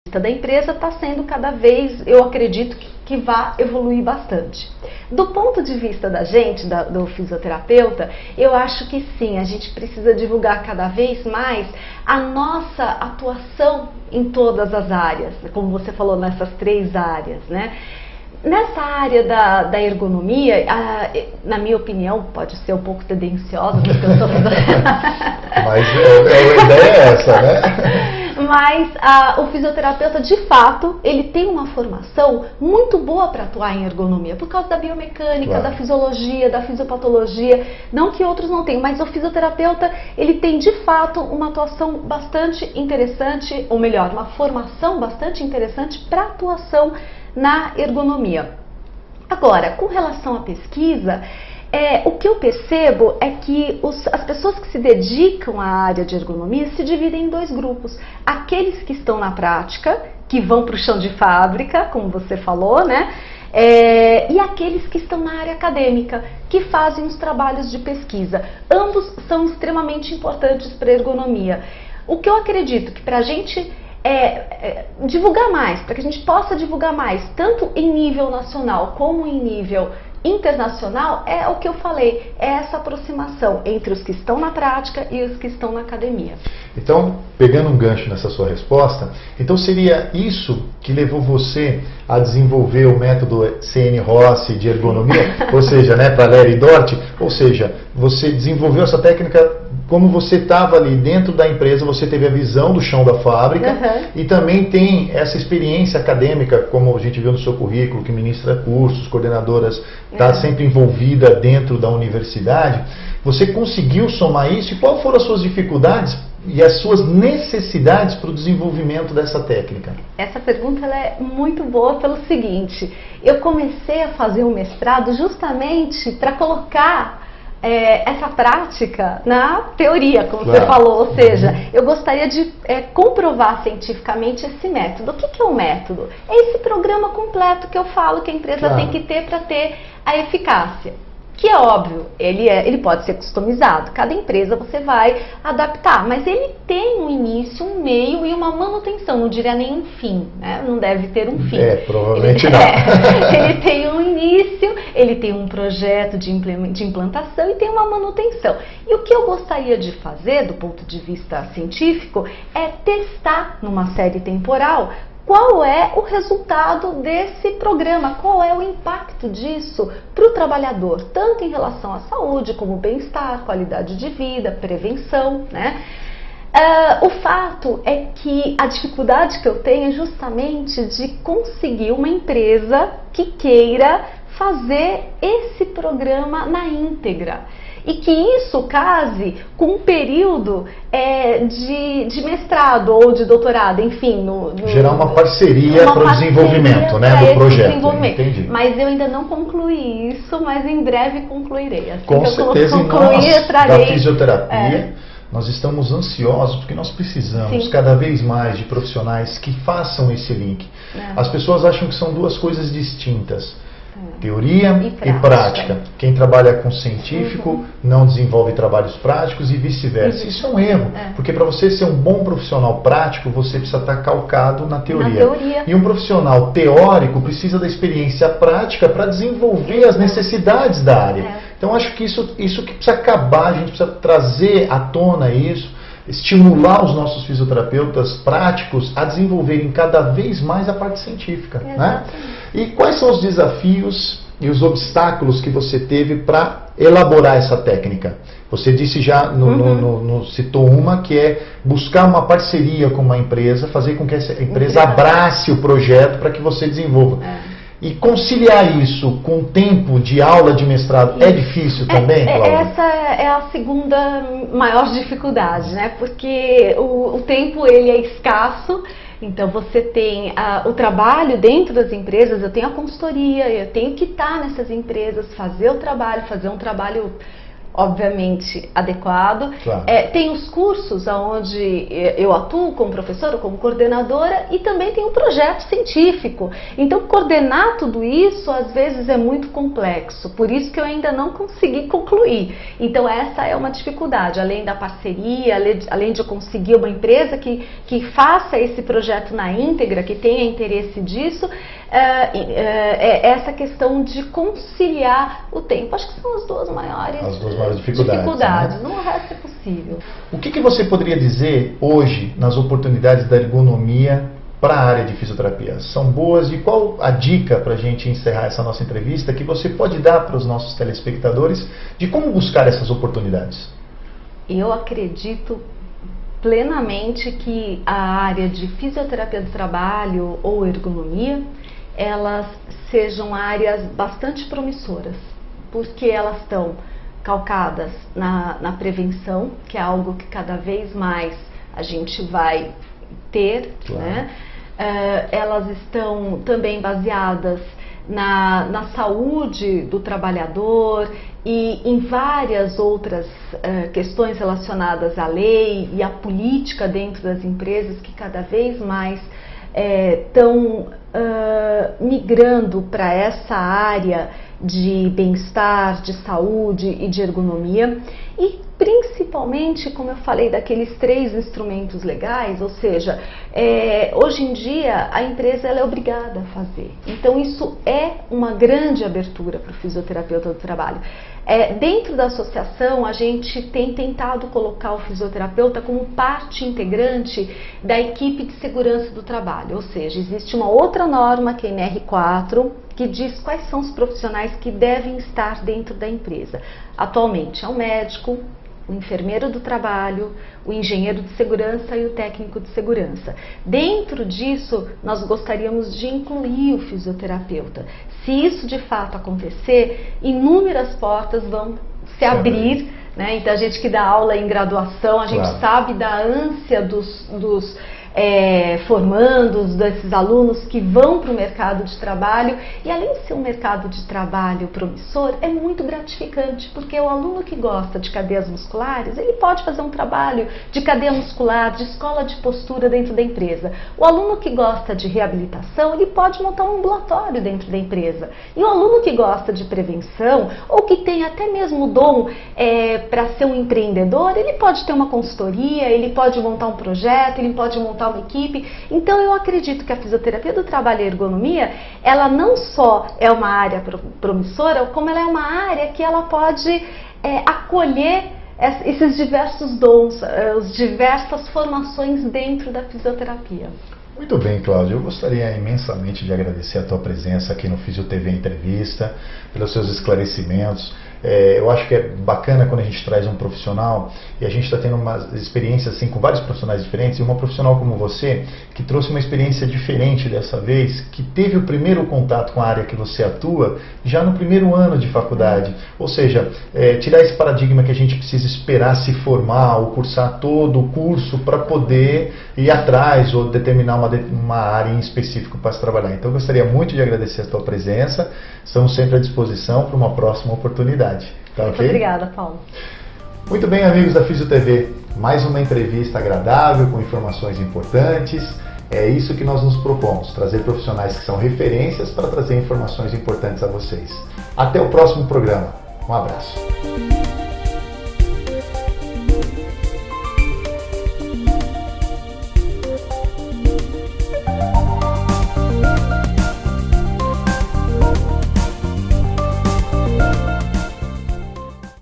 da empresa está sendo cada vez, eu acredito que vai evoluir bastante. Do ponto de vista da gente, do fisioterapeuta, eu acho que sim, a gente precisa divulgar cada vez mais a nossa atuação em todas as áreas, como você falou, nessas 3 áreas, né? Nessa área da ergonomia, na minha opinião, pode ser um pouco tendenciosa, porque eu sou Mas a ideia é essa, né? Mas o fisioterapeuta, de fato, ele tem uma formação muito boa para atuar em ergonomia, por causa da biomecânica, Claro. da fisiologia, da fisiopatologia, não que outros não tenham, mas o fisioterapeuta, ele tem, de fato, uma atuação bastante interessante, ou melhor, uma formação bastante interessante para atuação na ergonomia. Agora, com relação à pesquisa, o que eu percebo é que as pessoas que se dedicam à área de ergonomia se dividem em 2 grupos. Aqueles que estão na prática, que vão para o chão de fábrica, como você falou, né? E aqueles que estão na área acadêmica, que fazem os trabalhos de pesquisa. Ambos são extremamente importantes para a ergonomia. O que eu acredito que para a gente divulgar mais, para que a gente possa divulgar mais, tanto em nível nacional como em nível internacional, é o que eu falei, é essa aproximação entre os que estão na prática e os que estão na academia. Então, pegando um gancho nessa sua resposta, então seria isso que levou você a desenvolver o método CN Rossi de ergonomia, ou seja, né, para Larry Dort, ou seja, você desenvolveu essa técnica como você estava ali dentro da empresa, você teve a visão do chão da fábrica e também tem essa experiência acadêmica, como a gente viu no seu currículo, que ministra cursos, coordenadoras, está sempre envolvida dentro da universidade. Você conseguiu somar isso? E quais foram as suas dificuldades e as suas necessidades para o desenvolvimento dessa técnica? Essa pergunta ela é muito boa pelo seguinte, eu comecei a fazer o mestrado justamente para colocar essa prática na teoria, como você falou, ou seja, eu gostaria de comprovar cientificamente esse método. O que é um método? É esse programa completo que eu falo que a empresa tem que ter para ter a eficácia. Que é óbvio, ele pode ser customizado, cada empresa você vai adaptar, mas ele tem um início, um meio e uma manutenção, não diria nem um fim, né? Não deve ter um fim. Provavelmente não. Ele tem um início, ele tem um projeto de implantação e tem uma manutenção. E o que eu gostaria de fazer, do ponto de vista científico, é testar numa série temporal qual é o resultado desse programa, qual é o impacto disso para o trabalhador, tanto em relação à saúde, como bem-estar, qualidade de vida, prevenção, né? O fato é que a dificuldade que eu tenho é justamente de conseguir uma empresa que queira fazer esse programa na íntegra. E que isso case com um período de mestrado ou de doutorado, enfim. Gerar uma parceria para o desenvolvimento, né, do projeto. Entendi. Mas eu ainda não concluí isso, mas em breve concluirei. Assim com que certeza, eu concluir, da fisioterapia, nós estamos ansiosos porque nós precisamos cada vez mais de profissionais que façam esse link. As pessoas acham que são 2 coisas distintas. Teoria e prática. Quem trabalha com científico não desenvolve trabalhos práticos e vice-versa. Isso é um erro, porque para você ser um bom profissional prático, você precisa estar calcado na teoria. E um profissional teórico precisa da experiência prática para desenvolver as necessidades da área. Então acho que isso que precisa acabar, a gente precisa trazer à tona isso, estimular os nossos fisioterapeutas práticos a desenvolverem cada vez mais a parte científica, né? E quais são os desafios e os obstáculos que você teve para elaborar essa técnica? Você disse já, citou uma, que é buscar uma parceria com uma empresa, fazer com que essa empresa abrace o projeto para que você desenvolva. E conciliar isso com o tempo de aula de mestrado é difícil também, Cláudia? Essa é a segunda maior dificuldade, né? Porque o tempo ele é escasso, então você tem o trabalho dentro das empresas, eu tenho a consultoria, eu tenho que estar nessas empresas, fazer o trabalho, fazer um trabalho obviamente, adequado. Claro. Tem os cursos onde eu atuo como professora, como coordenadora, e também tem um projeto científico. Então, coordenar tudo isso, às vezes, é muito complexo. Por isso que eu ainda não consegui concluir. Então, essa é uma dificuldade. Além da parceria, além de eu conseguir uma empresa que faça esse projeto na íntegra, que tenha interesse disso, essa questão de conciliar o tempo. Acho que são as duas maiores dificuldades. Né? Não, o resto é possível. O que você poderia dizer hoje nas oportunidades da ergonomia para a área de fisioterapia? São boas? E qual a dica para a gente encerrar essa nossa entrevista que você pode dar para os nossos telespectadores de como buscar essas oportunidades? Eu acredito plenamente que a área de fisioterapia do trabalho ou ergonomia, elas sejam áreas bastante promissoras, porque elas estão calcadas na prevenção, que é algo que cada vez mais a gente vai ter, claro. Né? Elas estão também baseadas na saúde do trabalhor e em várias outras questões relacionadas à lei e à política dentro das empresas que cada vez mais estão migrando para essa área de bem-estar, de saúde e de ergonomia, e principalmente, como eu falei, daqueles 3 instrumentos legais, ou seja, hoje em dia a empresa ela é obrigada a fazer. Então isso é uma grande abertura para o fisioterapeuta do trabalho. Dentro da associação, a gente tem tentado colocar o fisioterapeuta como parte integrante da equipe de segurança do trabalho, ou seja, existe uma outra norma, que é a NR4, que diz quais são os profissionais que devem estar dentro da empresa. Atualmente é o médico, o enfermeiro do trabalho, o engenheiro de segurança e o técnico de segurança. Dentro disso, nós gostaríamos de incluir o fisioterapeuta. Se isso de fato acontecer, inúmeras portas vão se abrir, né? Então a gente que dá aula em graduação, a gente sabe da ânsia dos formandos, desses alunos que vão para o mercado de trabalho, e além de ser um mercado de trabalho promissor, é muito gratificante, porque o aluno que gosta de cadeias musculares, ele pode fazer um trabalho de cadeia muscular, de escola de postura dentro da empresa. O aluno que gosta de reabilitação, ele pode montar um ambulatório dentro da empresa. E o aluno que gosta de prevenção, ou que tem até mesmo dom para ser um empreendedor, ele pode ter uma consultoria, ele pode montar um projeto, ele pode montar uma equipe. Então eu acredito que a fisioterapia do trabalho e a ergonomia, ela não só é uma área promissora, como ela é uma área que ela pode acolher esses diversos dons, as diversas formações dentro da fisioterapia. Muito bem, Cláudia, eu gostaria imensamente de agradecer a tua presença aqui no FisioTV Entrevista, pelos seus esclarecimentos. Eu acho que é bacana quando a gente traz um profissional, e a gente está tendo uma experiência assim, com vários profissionais diferentes, e uma profissional como você, que trouxe uma experiência diferente dessa vez, que teve o primeiro contato com a área que você atua já no primeiro ano de faculdade. Ou seja, tirar esse paradigma que a gente precisa esperar se formar ou cursar todo o curso para poder ir atrás ou determinar uma área em específico para se trabalhar. Então eu gostaria muito de agradecer a tua presença, estamos sempre à disposição para uma próxima oportunidade. Tá, muito obrigada, Paulo. Muito bem, amigos da FisioTV, mais uma entrevista agradável com informações importantes. É isso que nós nos propomos, trazer profissionais que são referências para trazer informações importantes a vocês. Até o próximo programa. Um abraço.